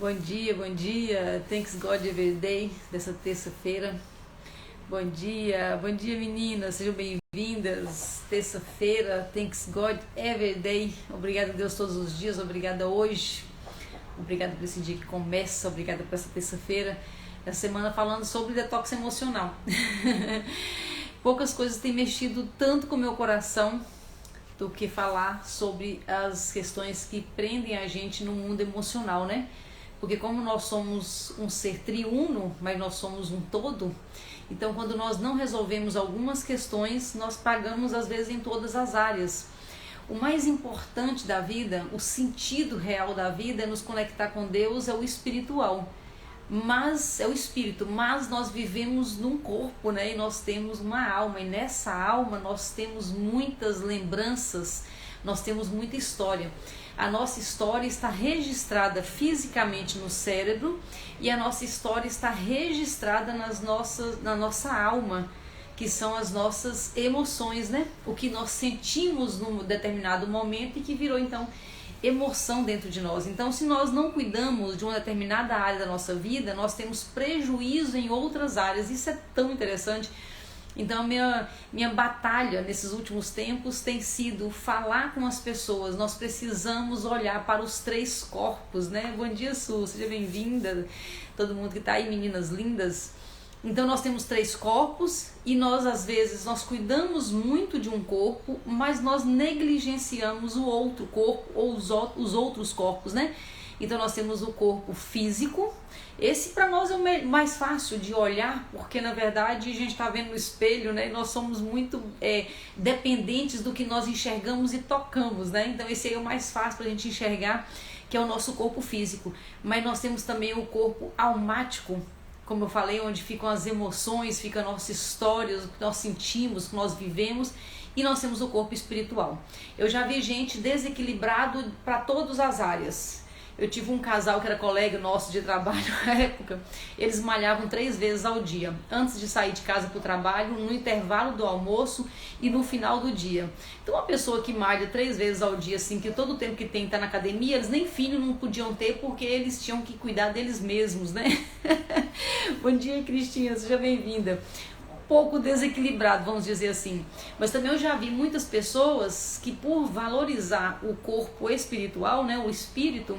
Bom dia, bom dia. Thanks God Every Day dessa terça-feira. Bom dia meninas, sejam bem-vindas. Terça-feira, Thanks God Every Day. Obrigada a Deus todos os dias, obrigada hoje. Obrigada por esse dia que começa, obrigada por essa terça-feira. Essa semana falando sobre detox emocional. Poucas coisas têm mexido tanto com o meu coração do que falar sobre as questões que prendem a gente no mundo emocional, né? Porque como nós somos um ser triuno, mas nós somos um todo, então quando nós não resolvemos algumas questões, nós pagamos às vezes em todas as áreas. O mais importante da vida, o sentido real da vida é nos conectar com Deus, é o espiritual. Mas é o espírito, mas nós vivemos num corpo, né? E nós temos uma alma, e nessa alma nós temos muitas lembranças, nós temos muita história. A nossa história está registrada fisicamente no cérebro e a nossa história está registrada na nossa alma, que são as nossas emoções, né? O que nós sentimos num determinado momento e que virou então emoção dentro de nós. Então, se nós não cuidamos de uma determinada área da nossa vida, nós temos prejuízo em outras áreas. Isso é tão interessante. Então, minha batalha nesses últimos tempos tem sido falar com as pessoas. Nós precisamos olhar para os três corpos, né? Bom dia, Su, seja bem-vinda. Todo mundo que está aí, meninas lindas. Então nós temos três corpos e nós às vezes nós cuidamos muito de um corpo, mas nós negligenciamos o outro corpo ou os outros corpos, né? Então nós temos o corpo físico. Esse para nós é o mais fácil de olhar, porque na verdade a gente está vendo no espelho, né? E nós somos muito dependentes do que nós enxergamos e tocamos, né? Então esse aí é o mais fácil para a gente enxergar, que é o nosso corpo físico. Mas nós temos também o corpo almático, como eu falei, onde ficam as emoções, fica a nossa história, o que nós sentimos, o que nós vivemos, e nós temos o corpo espiritual. Eu já vi gente desequilibrado para todas as áreas. Eu tive um casal que era colega nosso de trabalho na época, eles malhavam 3 vezes ao dia, antes de sair de casa para o trabalho, no intervalo do almoço e no final do dia. Então uma pessoa que malha 3 vezes ao dia, assim, que todo o tempo que tem tá na academia, eles nem filho não podiam ter porque eles tinham que cuidar deles mesmos, né? Bom dia, Cristina, seja bem-vinda. Pouco desequilibrado, vamos dizer assim. Mas também eu já vi muitas pessoas que, por valorizar o corpo espiritual, né, o espírito,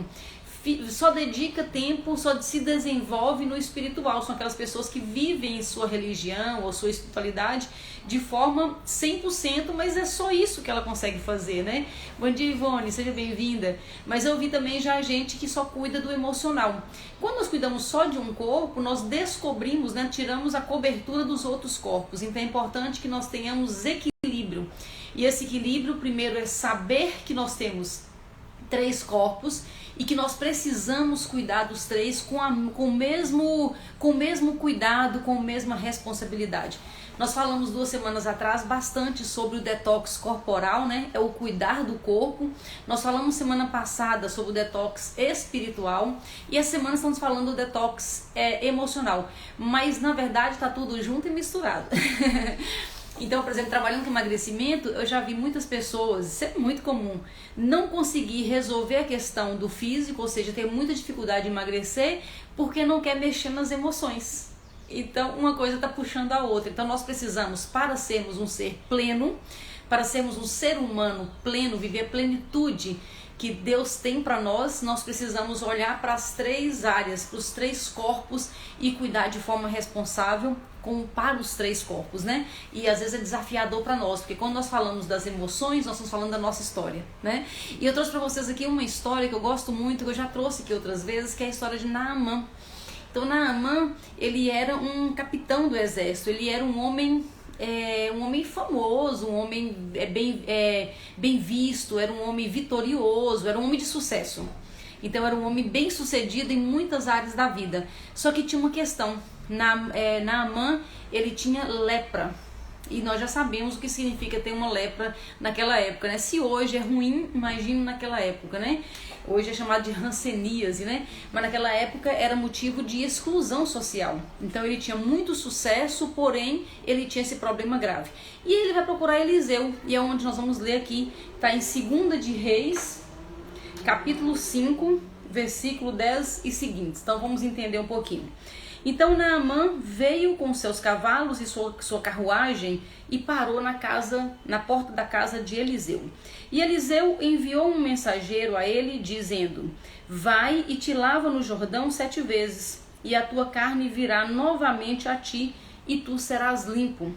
só dedica tempo, só se desenvolve no espiritual. São aquelas pessoas que vivem sua religião ou sua espiritualidade de forma 100%, mas é só isso que ela consegue fazer, né? Bom dia, Ivone, seja bem-vinda. Mas eu vi também já gente que só cuida do emocional. Quando nós cuidamos só de um corpo, nós descobrimos, né, tiramos a cobertura dos outros corpos. Então é importante que nós tenhamos equilíbrio. E esse equilíbrio, primeiro, é saber que nós temos 3 corpos e que nós precisamos cuidar dos 3 com o mesmo cuidado, com a mesma responsabilidade. Nós falamos 2 semanas atrás bastante sobre o detox corporal, né? É o cuidar do corpo. Nós falamos semana passada sobre o detox espiritual e essa semana estamos falando do detox emocional. Mas na verdade está tudo junto e misturado. Então, por exemplo, trabalhando com emagrecimento, eu já vi muitas pessoas, isso é muito comum, não conseguir resolver a questão do físico, ou seja, ter muita dificuldade de emagrecer porque não quer mexer nas emoções. Então, uma coisa está puxando a outra. Então, nós precisamos, para sermos um ser pleno, para sermos um ser humano pleno, viver a plenitude que Deus tem para nós, nós precisamos olhar para as 3 áreas, para os 3 corpos e cuidar de forma responsável para os 3 corpos, né? E às vezes é desafiador para nós, porque quando nós falamos das emoções, nós estamos falando da nossa história, né? E eu trouxe para vocês aqui uma história que eu gosto muito, que eu já trouxe aqui outras vezes, que é a história de Naamã. Então Naamã, ele era um capitão do exército, ele era um homem famoso, um homem bem visto, era um homem vitorioso, era um homem de sucesso. Então era um homem bem sucedido em muitas áreas da vida. Só que tinha uma questão, Naamã, ele tinha lepra. E nós já sabemos o que significa ter uma lepra naquela época, né? Se hoje é ruim, imagina naquela época, né? Hoje é chamado de hanseníase, né? Mas naquela época era motivo de exclusão social. Então ele tinha muito sucesso, porém ele tinha esse problema grave. E ele vai procurar Eliseu, e é onde nós vamos ler aqui, tá em 2 de Reis, capítulo 5, versículo 10 e seguintes. Então vamos entender um pouquinho. Então Naamã veio com seus cavalos e sua carruagem e parou na porta da casa de Eliseu. E Eliseu enviou um mensageiro a ele, dizendo: vai e te lava no Jordão 7 vezes, e a tua carne virá novamente a ti, e tu serás limpo.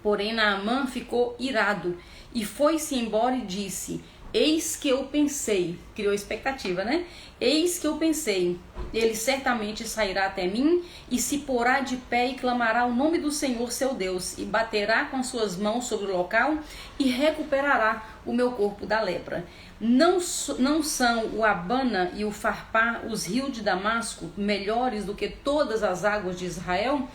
Porém Naamã ficou irado, e foi-se embora e disse: eis que eu pensei, criou expectativa, né? Eis que eu pensei, ele certamente sairá até mim e se porá de pé e clamará o nome do Senhor seu Deus e baterá com suas mãos sobre o local e recuperará o meu corpo da lepra. Não são o Abana e o Farpá, os rios de Damasco, melhores do que todas as águas de Israel?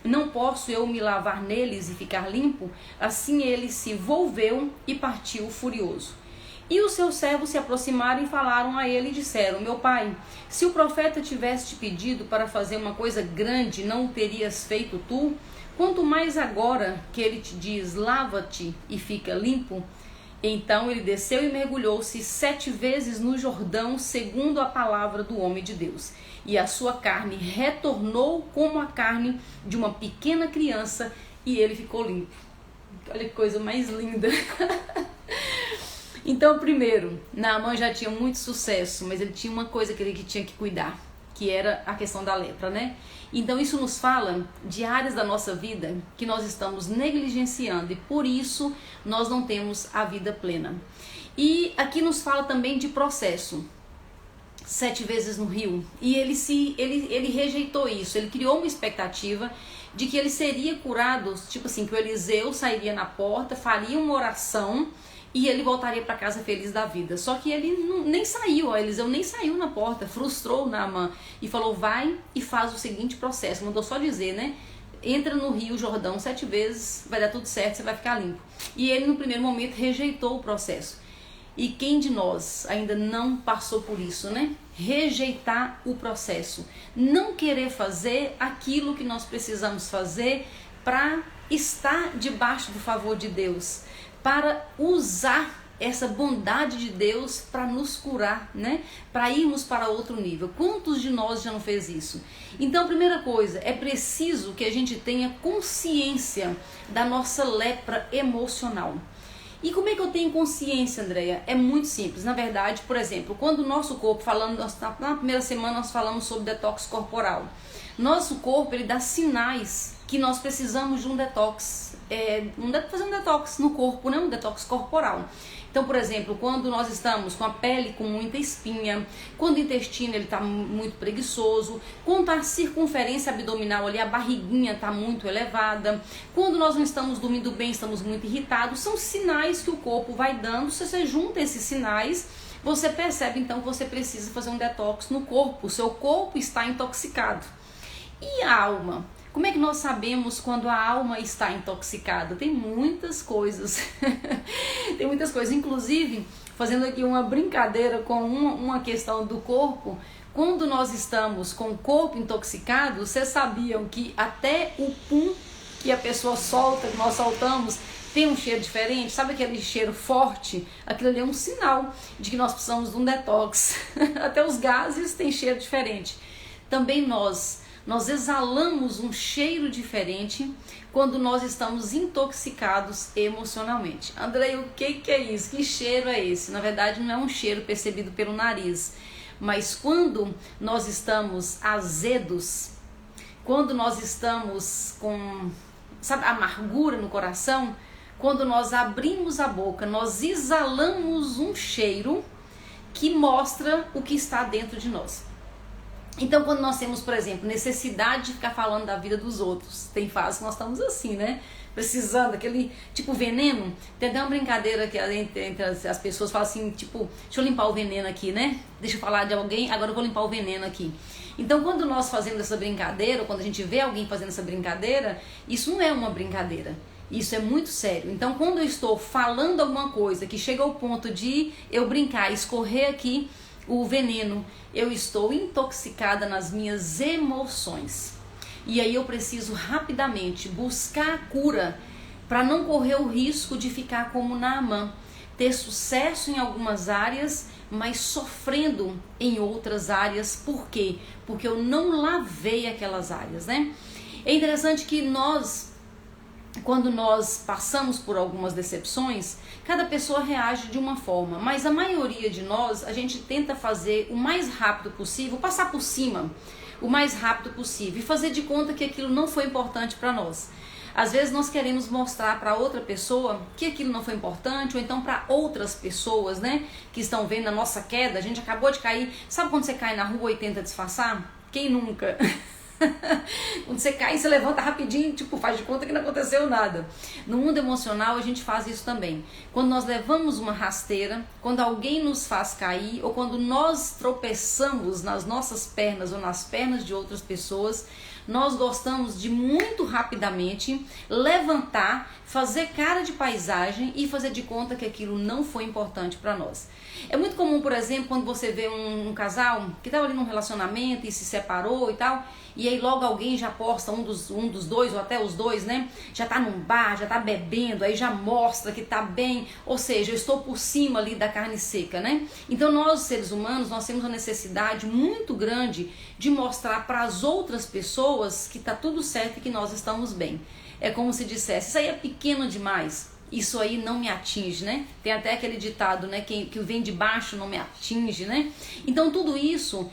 Não posso eu me lavar neles e ficar limpo? Assim ele se volveu e partiu furioso. E os seus servos se aproximaram e falaram a ele e disseram: meu pai, se o profeta tivesse te pedido para fazer uma coisa grande, não o terias feito tu? Quanto mais agora que ele te diz: lava-te e fica limpo? Então ele desceu e mergulhou-se 7 vezes no Jordão, segundo a palavra do homem de Deus. E a sua carne retornou como a carne de uma pequena criança, e ele ficou limpo. Olha que coisa mais linda. Então, primeiro, Naamã já tinha muito sucesso, mas ele tinha uma coisa que ele tinha que cuidar, que era a questão da lepra, né? Então isso nos fala de áreas da nossa vida que nós estamos negligenciando e por isso nós não temos a vida plena. E aqui nos fala também de processo. 7 vezes no rio, e ele rejeitou isso. Ele criou uma expectativa de que ele seria curado, tipo assim, que o Eliseu sairia na porta, faria uma oração e ele voltaria para casa feliz da vida. Só que ele nem saiu, ó, Eliseu nem saiu na porta, frustrou Naamã e falou: vai e faz o seguinte processo. Mandou só dizer, né? Entra no rio Jordão 7 vezes, vai dar tudo certo, você vai ficar limpo. E ele no primeiro momento rejeitou o processo. E quem de nós ainda não passou por isso, né? Rejeitar o processo, não querer fazer aquilo que nós precisamos fazer para estar debaixo do favor de Deus, para usar essa bondade de Deus para nos curar, né? Para irmos para outro nível. Quantos de nós já não fez isso? Então, a primeira coisa, é preciso que a gente tenha consciência da nossa lepra emocional. E como é que eu tenho consciência, Andréia? É muito simples. Na verdade, por exemplo, quando o nosso corpo, na primeira semana nós falamos sobre detox corporal. Nosso corpo, ele dá sinais que nós precisamos de um detox. Fazer um detox no corpo, né? Um detox corporal. Então, por exemplo, quando nós estamos com a pele com muita espinha, quando o intestino está muito preguiçoso, quando a circunferência abdominal ali, a barriguinha está muito elevada, quando nós não estamos dormindo bem, estamos muito irritados, são sinais que o corpo vai dando. Se você junta esses sinais, você percebe então que você precisa fazer um detox no corpo, o seu corpo está intoxicado. E a alma? Como é que nós sabemos quando a alma está intoxicada? Tem muitas coisas. Tem muitas coisas. Inclusive, fazendo aqui uma brincadeira com uma questão do corpo, quando nós estamos com o corpo intoxicado, vocês sabiam que até o pum que a pessoa solta, que nós soltamos, tem um cheiro diferente? Sabe aquele cheiro forte? Aquilo ali é um sinal de que nós precisamos de um detox. Até os gases têm cheiro diferente. Também nós exalamos um cheiro diferente quando nós estamos intoxicados emocionalmente. Andrei, o que é isso? Que cheiro é esse? Na verdade, não é um cheiro percebido pelo nariz, mas quando nós estamos azedos, quando nós estamos com, sabe, amargura no coração, quando nós abrimos a boca, nós exalamos um cheiro que mostra o que está dentro de nós. Então, quando nós temos, por exemplo, necessidade de ficar falando da vida dos outros, tem fases que nós estamos assim, né? Precisando, aquele tipo veneno. Tem até uma brincadeira que entre as pessoas falam assim, tipo, deixa eu limpar o veneno aqui, né? Deixa eu falar de alguém, agora eu vou limpar o veneno aqui. Então, quando nós fazemos essa brincadeira, ou quando a gente vê alguém fazendo essa brincadeira, isso não é uma brincadeira. Isso é muito sério. Então, quando eu estou falando alguma coisa que chega ao ponto de eu brincar, escorrer aqui o veneno, eu estou intoxicada nas minhas emoções. E aí eu preciso rapidamente buscar a cura para não correr o risco de ficar como Naamã. ter sucesso em algumas áreas, mas sofrendo em outras áreas. Por quê? Porque eu não lavei aquelas áreas, né? É interessante que quando nós passamos por algumas decepções, cada pessoa reage de uma forma, mas a maioria de nós, a gente tenta fazer o mais rápido possível, passar por cima o mais rápido possível e fazer de conta que aquilo não foi importante para nós. Às vezes nós queremos mostrar para outra pessoa que aquilo não foi importante, ou então para outras pessoas, né, que estão vendo a nossa queda. A gente acabou de cair. Sabe quando você cai na rua e tenta disfarçar? Quem nunca? Quando você cai, você levanta rapidinho, tipo, faz de conta que não aconteceu nada. No mundo emocional, a gente faz isso também. Quando nós levamos uma rasteira, quando alguém nos faz cair, ou quando nós tropeçamos nas nossas pernas ou nas pernas de outras pessoas, nós gostamos de muito rapidamente levantar, fazer cara de paisagem e fazer de conta que aquilo não foi importante para nós. É muito comum, por exemplo, quando você vê um casal que estava ali num relacionamento e se separou e tal, e aí logo alguém já posta um dos dois, ou até os dois, né? Já tá num bar, já tá bebendo, aí já mostra que tá bem, ou seja, eu estou por cima ali da carne seca, né? Então nós, seres humanos, nós temos uma necessidade muito grande de mostrar para as outras pessoas que tá tudo certo e que nós estamos bem. É como se dissesse, isso aí é pequeno demais, isso aí não me atinge, né? Tem até aquele ditado, né? Que vem de baixo não me atinge, né? Então tudo isso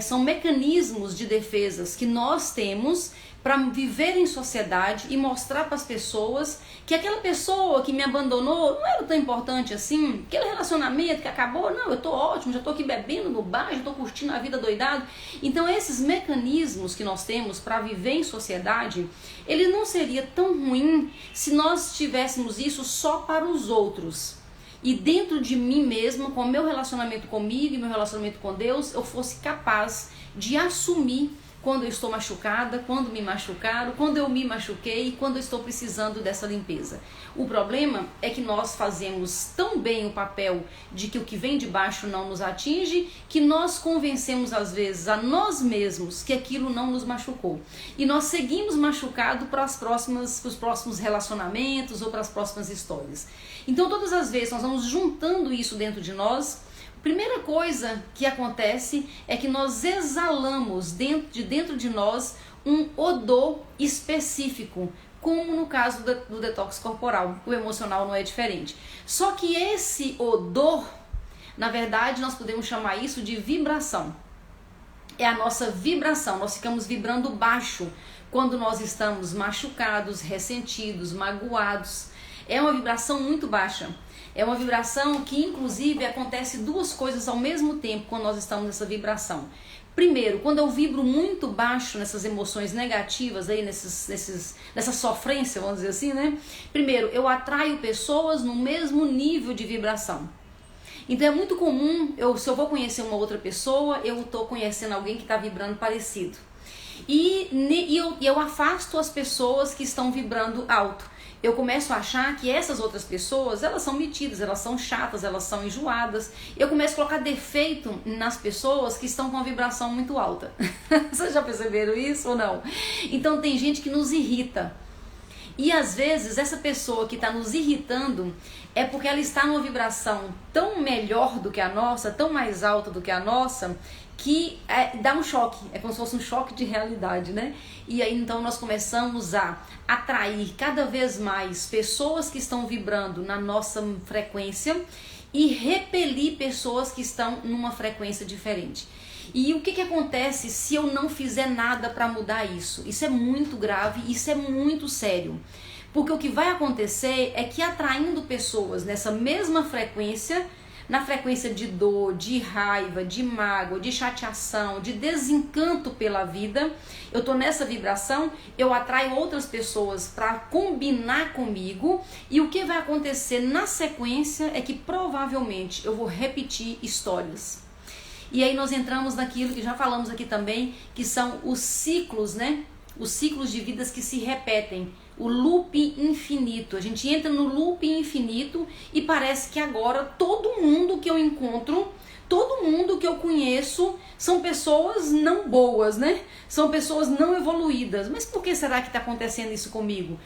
são mecanismos de defesas que nós temos para viver em sociedade e mostrar para as pessoas que aquela pessoa que me abandonou não era tão importante assim, aquele relacionamento que acabou, não, eu tô ótimo, já tô aqui bebendo no bar, já tô curtindo a vida doidado. Então esses mecanismos que nós temos para viver em sociedade, ele não seria tão ruim se nós tivéssemos isso só para os outros. E dentro de mim mesmo, com o meu relacionamento comigo e meu relacionamento com Deus, eu fosse capaz de assumir quando eu estou machucada, quando me machucaram, quando eu me machuquei e quando eu estou precisando dessa limpeza. O problema é que nós fazemos tão bem o papel de que o que vem de baixo não nos atinge, que nós convencemos às vezes a nós mesmos que aquilo não nos machucou. E nós seguimos machucados para os próximos relacionamentos ou para as próximas histórias. Então todas as vezes nós vamos juntando isso dentro de nós. Primeira coisa que acontece é que nós exalamos dentro de nós um odor específico, como no caso do detox corporal. O emocional não é diferente. Só que esse odor, na verdade, nós podemos chamar isso de vibração. É a nossa vibração, nós ficamos vibrando baixo quando nós estamos machucados, ressentidos, magoados. É uma vibração muito baixa. É uma vibração que, inclusive, acontece duas coisas ao mesmo tempo quando nós estamos nessa vibração. Primeiro, quando eu vibro muito baixo nessas emoções negativas, aí, nessa sofrência, vamos dizer assim, né? Primeiro, eu atraio pessoas no mesmo nível de vibração. Então é muito comum, se eu vou conhecer uma outra pessoa, eu estou conhecendo alguém que está vibrando parecido. E eu afasto as pessoas que estão vibrando alto. Eu começo a achar que essas outras pessoas, elas são metidas, elas são chatas, elas são enjoadas. Eu começo a colocar defeito nas pessoas que estão com uma vibração muito alta. Vocês já perceberam isso ou não? Então tem gente que nos irrita. E às vezes essa pessoa que está nos irritando é porque ela está numa vibração tão melhor do que a nossa, tão mais alta do que a nossa, que dá um choque, é como se fosse um choque de realidade, né? E aí então nós começamos a atrair cada vez mais pessoas que estão vibrando na nossa frequência e repelir pessoas que estão numa frequência diferente. E o que acontece se eu não fizer nada para mudar isso? Isso é muito grave, isso é muito sério. Porque o que vai acontecer é que atraindo pessoas nessa mesma frequência, na frequência de dor, de raiva, de mágoa, de chateação, de desencanto pela vida, eu tô nessa vibração, eu atraio outras pessoas para combinar comigo, e o que vai acontecer na sequência é que provavelmente eu vou repetir histórias. E aí nós entramos naquilo que já falamos aqui também, que são os ciclos, né? Os ciclos de vidas que se repetem, o loop infinito. A gente entra no loop infinito e parece que agora todo mundo que eu encontro, todo mundo que eu conheço são pessoas não boas, né? São pessoas não evoluídas. Mas por que será que está acontecendo isso comigo?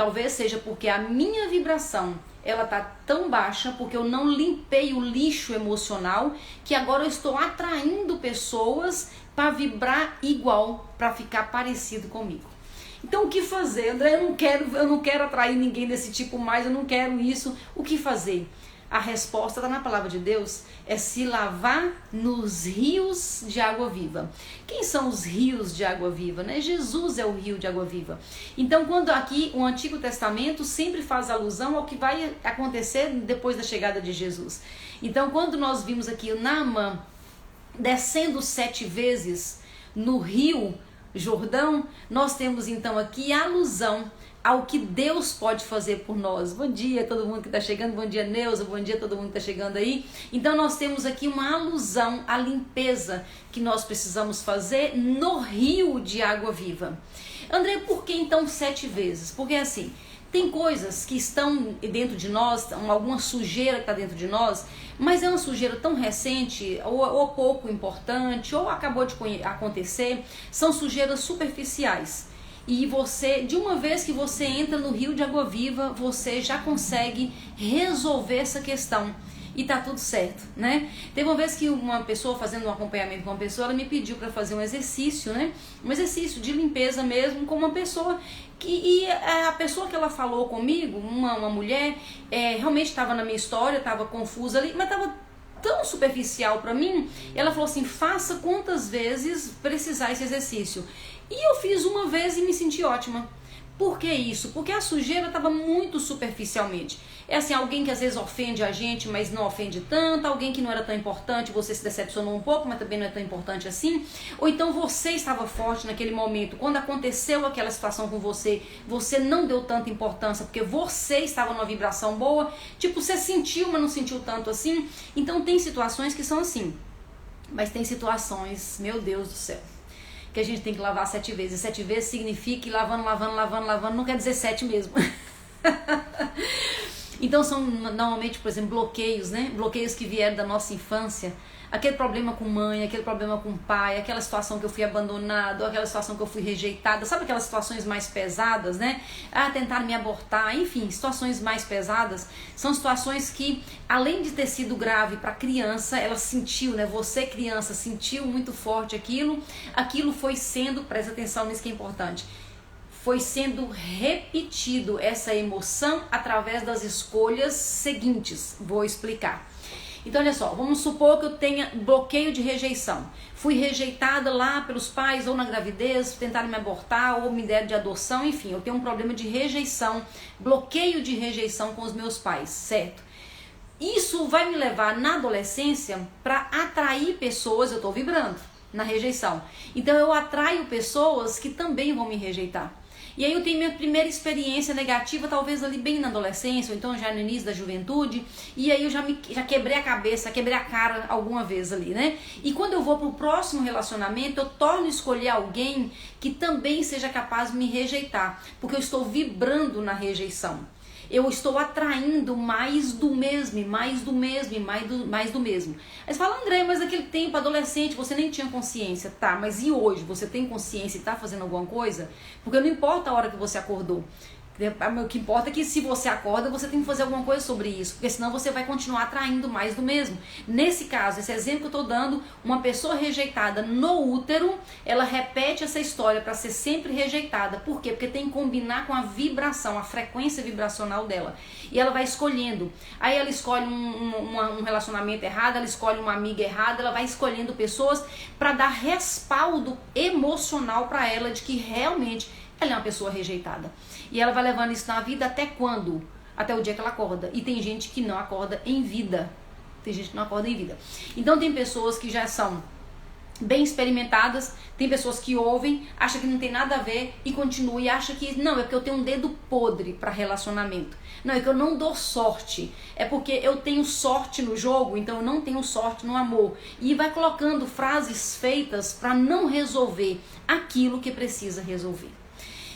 Talvez seja porque a minha vibração ela tá tão baixa, porque eu não limpei o lixo emocional, que agora eu estou atraindo pessoas para vibrar igual, para ficar parecido comigo. Então o que fazer? André, eu não quero atrair ninguém desse tipo mais, eu não quero isso. O que fazer? A resposta está na palavra de Deus, é se lavar nos rios de água viva. Quem são os rios de água viva? Né? Jesus é o rio de água viva. Então, quando aqui o Antigo Testamento sempre faz alusão ao que vai acontecer depois da chegada de Jesus. Então, quando nós vimos aqui o Naamã descendo 7 vezes no rio Jordão, nós temos então aqui a alusão ao que Deus pode fazer por nós. Bom dia a todo mundo que está chegando, bom dia Neuza, bom dia a todo mundo que está chegando aí. Então nós temos aqui uma alusão à limpeza que nós precisamos fazer no rio de água viva. André, por que então 7 vezes? Porque assim, tem coisas que estão dentro de nós, alguma sujeira que está dentro de nós, mas é uma sujeira tão recente, ou pouco importante, ou acabou de acontecer, são sujeiras superficiais. E você, de uma vez que você entra no rio de água viva, você já consegue resolver essa questão. E tá tudo certo, né? Teve uma vez que uma pessoa, fazendo um acompanhamento com uma pessoa, ela me pediu para fazer um exercício, né? Um exercício de limpeza mesmo com uma pessoa e a pessoa que ela falou comigo, uma mulher, realmente estava na minha história, estava confusa ali, mas estava tão superficial para mim. Ela falou assim, faça quantas vezes precisar esse exercício. E eu fiz uma vez e me senti ótima. Por que isso? Porque a sujeira estava muito superficialmente. É assim, alguém que às vezes ofende a gente, mas não ofende tanto. Alguém que não era tão importante, você se decepcionou um pouco, mas também não é tão importante assim. Ou então você estava forte naquele momento. Quando aconteceu aquela situação com você, você não deu tanta importância, porque você estava numa vibração boa. Tipo, você sentiu, mas não sentiu tanto assim. Então tem situações que são assim. Mas tem situações, meu Deus do céu, que a gente tem que lavar 7 vezes. 7 vezes significa que lavando, não quer dizer 7 mesmo. Então são normalmente, por exemplo, bloqueios, né? Bloqueios que vieram da nossa infância. Aquele problema com mãe, aquele problema com pai, aquela situação que eu fui abandonado, aquela situação que eu fui rejeitada. Sabe aquelas situações mais pesadas, né? Tentaram me abortar, enfim, situações mais pesadas. São situações que, além de ter sido grave para a criança, ela sentiu, né? Você, criança, sentiu muito forte aquilo foi sendo, presta atenção nisso que é importante, foi sendo repetido essa emoção através das escolhas seguintes. Vou explicar. Então olha só, vamos supor que eu tenha bloqueio de rejeição. Fui rejeitada lá pelos pais ou na gravidez, tentaram me abortar ou me deram de adoção, enfim, eu tenho um problema de rejeição, bloqueio de rejeição com os meus pais, certo? Isso vai me levar na adolescência para atrair pessoas, eu estou vibrando na rejeição. Então eu atraio pessoas que também vão me rejeitar. E aí eu tenho minha primeira experiência negativa, talvez ali bem na adolescência, ou então já no início da juventude, e aí eu já quebrei a cabeça, quebrei a cara alguma vez ali, né? E quando eu vou pro próximo relacionamento, eu torno escolher alguém que também seja capaz de me rejeitar, porque eu estou vibrando na rejeição. Eu estou atraindo mais do mesmo, e mais do mesmo, e mais do mesmo. Aí você fala, André, mas naquele tempo, adolescente, você nem tinha consciência. Tá, mas e hoje? Você tem consciência e está fazendo alguma coisa? Porque não importa a hora que você acordou. O que importa é que se você acorda, você tem que fazer alguma coisa sobre isso, porque senão você vai continuar atraindo mais do mesmo. Nesse caso, esse exemplo que eu estou dando, uma pessoa rejeitada no útero, ela repete essa história para ser sempre rejeitada. Por quê? Porque tem que combinar com a vibração, a frequência vibracional dela. E ela vai escolhendo. Aí ela escolhe um relacionamento errado, ela escolhe uma amiga errada, ela vai escolhendo pessoas para dar respaldo emocional para ela de que realmente ela é uma pessoa rejeitada. E ela vai levando isso na vida até quando? Até o dia que ela acorda. E tem gente que não acorda em vida. Tem gente que não acorda em vida. Então tem pessoas que já são bem experimentadas, tem pessoas que ouvem, acham que não tem nada a ver e continuam e acham que não, é porque eu tenho um dedo podre para relacionamento. Não, é que eu não dou sorte. É porque eu tenho sorte no jogo, então eu não tenho sorte no amor. E vai colocando frases feitas para não resolver aquilo que precisa resolver.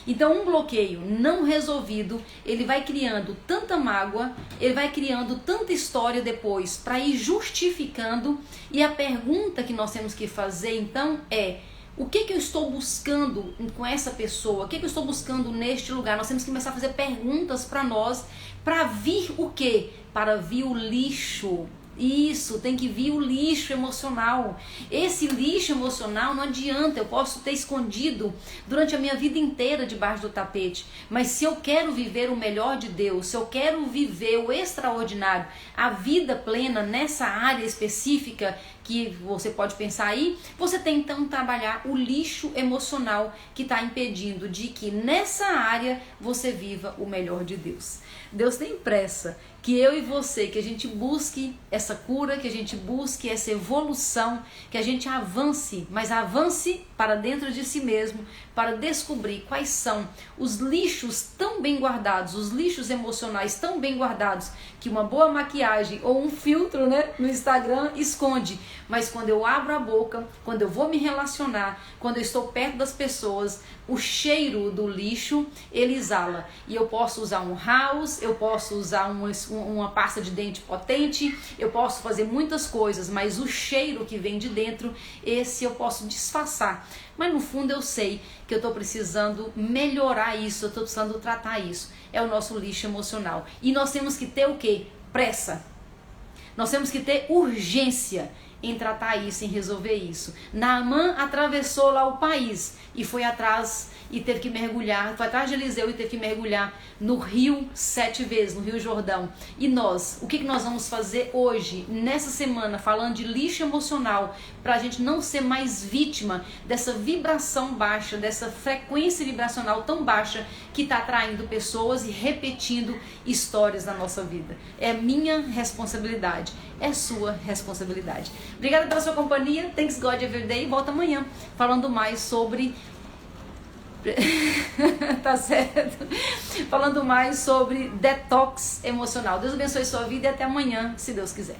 Então um bloqueio não resolvido, ele vai criando tanta mágoa, ele vai criando tanta história depois para ir justificando. E a pergunta que nós temos que fazer então é: O que eu estou buscando com essa pessoa? O que eu estou buscando neste lugar? Nós temos que começar a fazer perguntas para nós, para vir o quê? Para vir o lixo. Isso, tem que vir o lixo emocional. Esse lixo emocional não adianta, eu posso ter escondido durante a minha vida inteira debaixo do tapete, mas se eu quero viver o melhor de Deus, se eu quero viver o extraordinário, a vida plena nessa área específica que você pode pensar aí, você tem então que trabalhar o lixo emocional que está impedindo de que nessa área você viva o melhor de Deus. Deus tem pressa que eu e você, que a gente busque essa cura, que a gente busque essa evolução, que a gente avance, mas avance para dentro de si mesmo, para descobrir quais são os lixos tão bem guardados, os lixos emocionais tão bem guardados, que uma boa maquiagem ou um filtro, né, no Instagram esconde. Mas quando eu abro a boca, quando eu vou me relacionar, quando eu estou perto das pessoas, o cheiro do lixo, ele exala. E eu posso usar um house, eu posso usar uma pasta de dente potente, eu posso fazer muitas coisas, mas o cheiro que vem de dentro, esse eu posso disfarçar. Mas no fundo eu sei que eu estou precisando melhorar isso, eu estou precisando tratar isso. É o nosso lixo emocional. E nós temos que ter o quê? Pressa. Nós temos que ter urgência em tratar isso, em resolver isso. Naamã atravessou lá o país e foi atrás e teve que mergulhar, foi atrás de Eliseu e teve que mergulhar no rio 7 vezes, no Rio Jordão. E nós, o que nós vamos fazer hoje, nessa semana, falando de lixo emocional, para a gente não ser mais vítima dessa vibração baixa, dessa frequência vibracional tão baixa que está atraindo pessoas e repetindo histórias na nossa vida. É minha responsabilidade, é sua responsabilidade. Obrigada pela sua companhia, Thanks God Everyday, volta amanhã falando mais sobre tá certo? Falando mais sobre detox emocional. Deus abençoe sua vida e até amanhã, se Deus quiser.